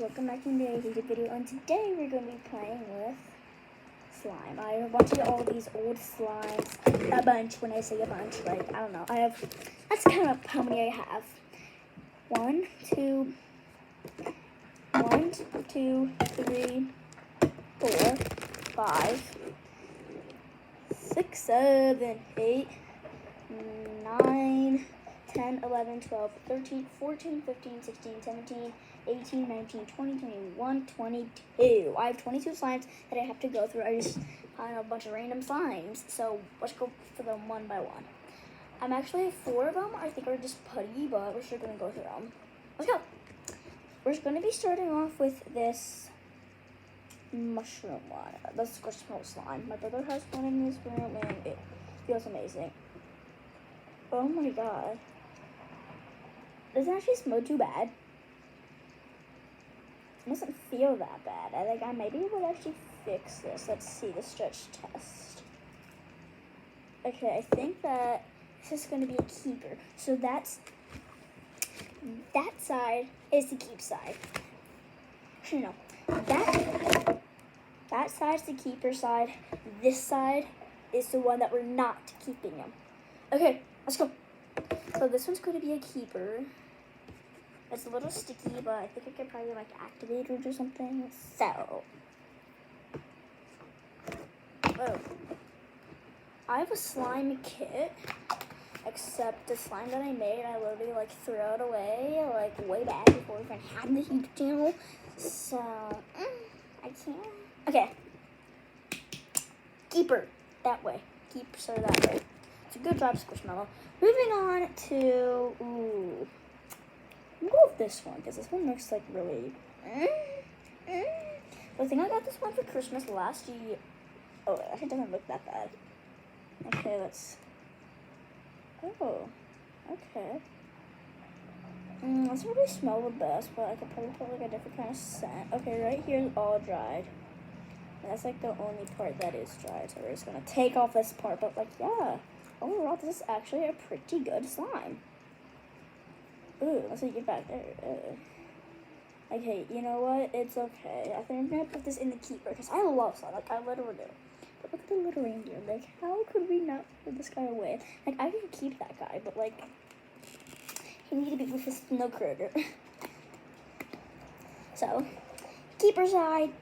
Welcome back to today's YouTube video, and today we're going to be playing with slime. I have a bunch of all these old slimes. A bunch. When I say a bunch, like, I don't know. That's kind of how many I have. 1, 2, 3, 4, 5, 6, 7, 8, 9, 10, 11, 12, 13, 14, 15, 16, 17, 18, 19, 20, 21, 22. I have 22 slimes that I have to go through. I just found a bunch of random slimes. So let's go for them one by one. I'm actually 4 of them. I think are just putty, but we're still going to go through them. Let's go. We're going to be starting off with this mushroom one. The Squishmallow slime. My brother has one in his room and it feels amazing. Oh my god. Doesn't actually smell too bad. It doesn't feel that bad. I think I maybe will actually fix this. Let's see the stretch test. Okay, I think that this is going to be a keeper. So that side is the keep side. No, that side's the keeper side. This side is the one that we're not keeping them. Okay, let's go. So this one's going to be a keeper. It's a little sticky, but I think I could probably like activate it or something. So, whoa. I have a slime kit, except the slime that I made, I literally like threw it away like way back before we even had this YouTube channel. So, I can't. Okay. Keeper, that way. Keeps are that way. It's a good job, Squishmallow. Moving on to, ooh. I'm going to go with this one, because this one looks like really... I think I got this one for Christmas last year. Oh, it actually doesn't look that bad. Okay, let's... Oh, okay. Doesn't really smell the best, but I could probably put like a different kind of scent. Okay, right here is all dried. And that's like the only part that is dried, so we're just going to take off this part. But like, yeah, overall, this is actually a pretty good slime. Ooh, let's see, get back there. Okay, you know what? It's okay. I think I'm gonna put this in the keeper because I love slime. Like, I literally do. But look at the little reindeer. Like, how could we not put this guy away? Like, I can keep that guy, but like, he needs to be with his snow critter. So, keeper side.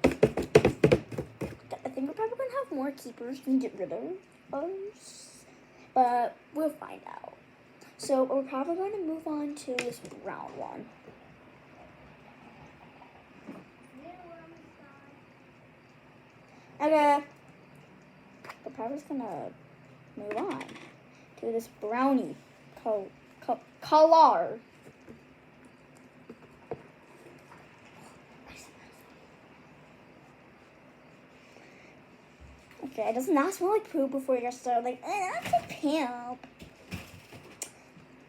I think we're probably gonna have more keepers than get rid of us, but we'll find out. So we're probably going to move on to this brown one. Okay. We're probably just going to move on to this brownie color. Okay, it does not smell like poop before you get started. Like, that's a pimp.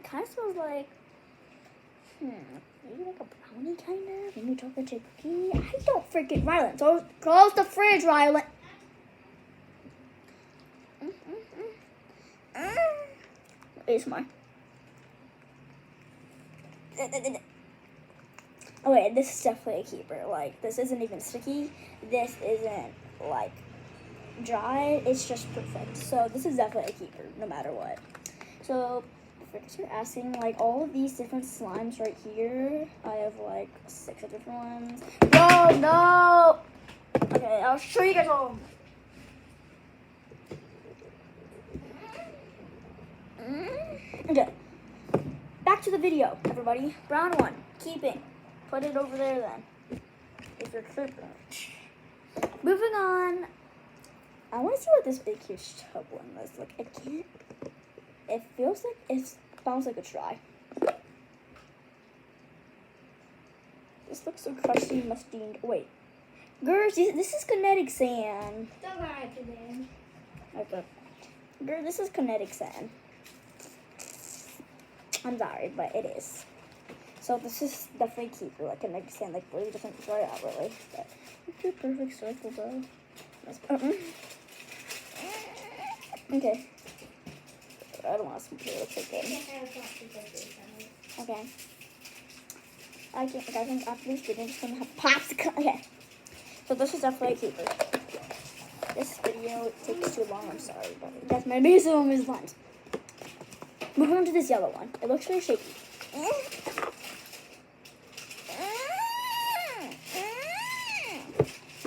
Kind of smells like, maybe like a brownie kind of, maybe chocolate chip cookie. I don't freaking, Rylan, so close the fridge, Rylan. ASMR. Oh wait, this is definitely a keeper. Like, this isn't even sticky. This isn't like dry. It's just perfect. So this is definitely a keeper, no matter what. So, if you're asking, like, all of these different slimes right here, I have, like, 6 different ones. Whoa, no! Okay, I'll show you guys all. Okay. Back to the video, everybody. Brown one. Keeping. Put it over there, then. If you're creeping. Moving on. I want to see what this big, huge tub one looks like. I can't... It feels like it smells like it's dry. This looks so crusty, musty. Wait, girls, this is kinetic sand. Don't write it in. Okay, girl, this is kinetic sand. I'm sorry, but it is. So this is definitely keeper, like kinetic sand, like really doesn't dry out really. But it's a perfect circle, bro. Okay. I don't want to smell it. It's okay. Okay. I think after this video, I'm just gonna have popsicle. Okay. So this is definitely a keeper. This video takes too long. I'm sorry, but that's my biggest one is lines. Moving on to this yellow one. It looks really shaky.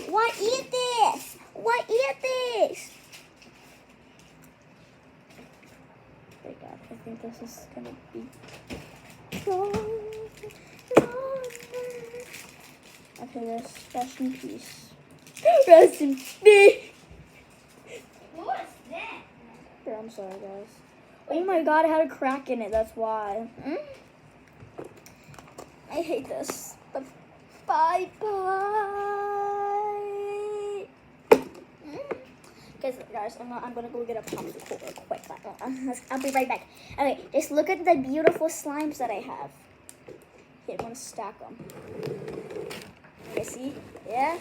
What eat this? What eat this? Oh God, I think this is gonna be. Okay, this rest in peace. Rest in peace. What was that? Here, I'm sorry, guys. Oh my God, it had a crack in it. That's why. I hate this. Bye bye. Guys, I'm gonna go get a popsicle real quick. I'll be right back. Okay, just look at the beautiful slimes that I have. Okay, I'm gonna stack them. Okay, see? Yeah.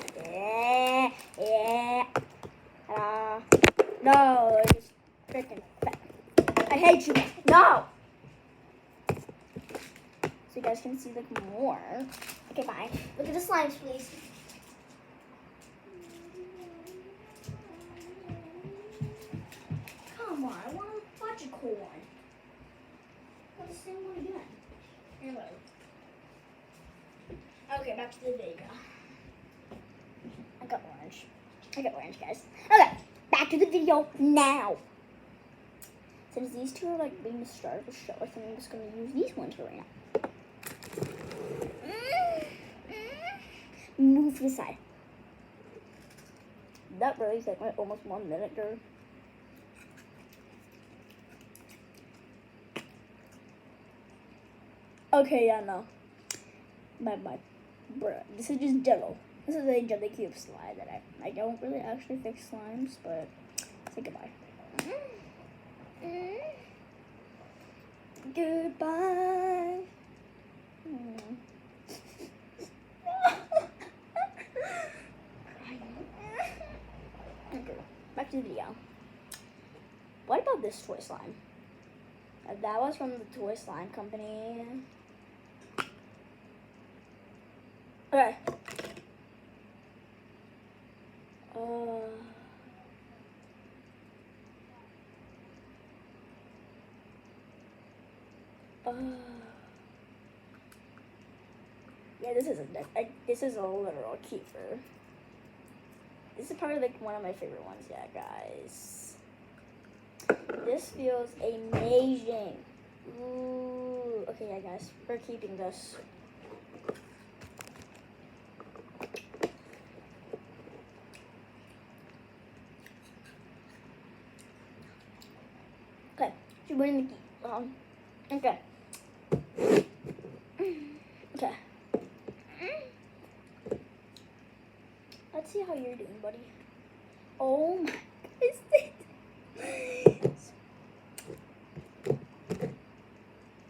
No, it's just freaking fat. I hate you. No. So you guys can see like more. Okay, bye. Look at the slimes, please. Come on, I want a bunch of corn. Got the same one again. Anyway. Okay, back to the video. I got orange, guys. Okay, back to the video now. Since these two are like being the start of the show, I think I'm just gonna use these ones right now. Move to the side. That really took like almost 1 minute, dude. Okay, yeah, no. My bruh. This is just Jello. This is a Jelly Cube slide that I don't really actually fix slimes, but say goodbye. Goodbye. Okay, back to the video. What about this toy slime? That was from the Toy Slime Company. Okay. Yeah, this is a literal keeper. This is probably like one of my favorite ones. Yeah, guys. This feels amazing. Ooh. Okay, yeah, guys, we're keeping this. Okay, you're winning the game. Okay. Okay. Let's see how you're doing, buddy. Oh my goodness.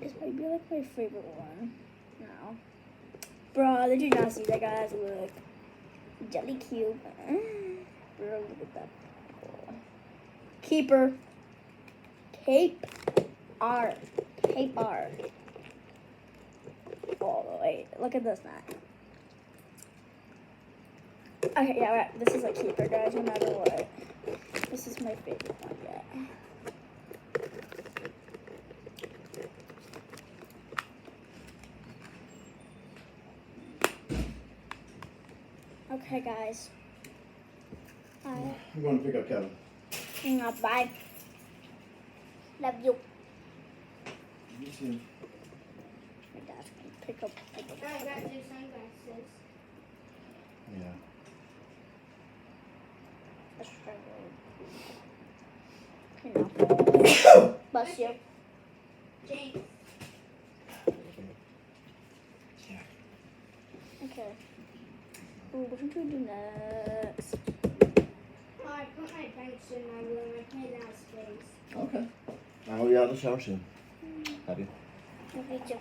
This might be like my favorite one now. Bro, did you not see that, guys? Look. Jelly Cube. Bro, look at that. Keeper. Cape R. Cape R. Oh, wait. Look at this, Matt. Okay, yeah, right. This is a keeper, guys, no matter what. This is my favorite one yet. Okay, guys. Bye. I'm going to pick up Kevin. Bye. Love you. You too. My dad's gonna pick up. I got new sunglasses. Yeah. Bless you. James. Okay. Ooh, what should we do next? Oh, I put my bench in my room. I made out of space. Okay. I'll be out of the shower soon. Happy? Okay,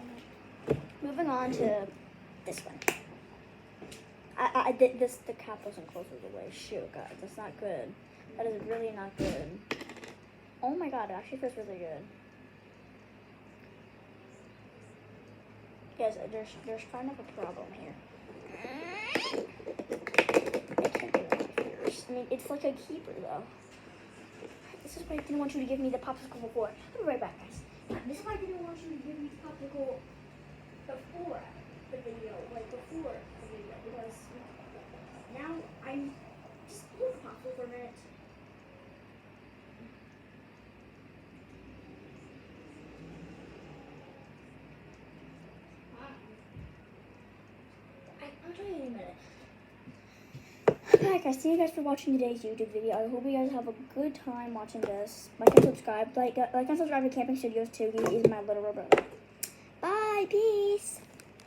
moving on to this one. I did this. The cap wasn't close to the way. Shoot, guys, that's not good. That is really not good. Oh my god, it actually feels really good. Guys, there's kind of a problem here. I can't get it off yours. I mean, it's like a keeper though. This is why I didn't want you to give me the popsicle before. I'll be right back, guys. This is why I didn't want you to give me the popsicle before the video, because now I'm just hold the popsicle for a minute. I'll tell you in a minute. Alright guys, thank you guys for watching today's YouTube video. I hope you guys have a good time watching this. Like and subscribe. Like and subscribe to Camping Studios too. He is my little brother. Bye, peace.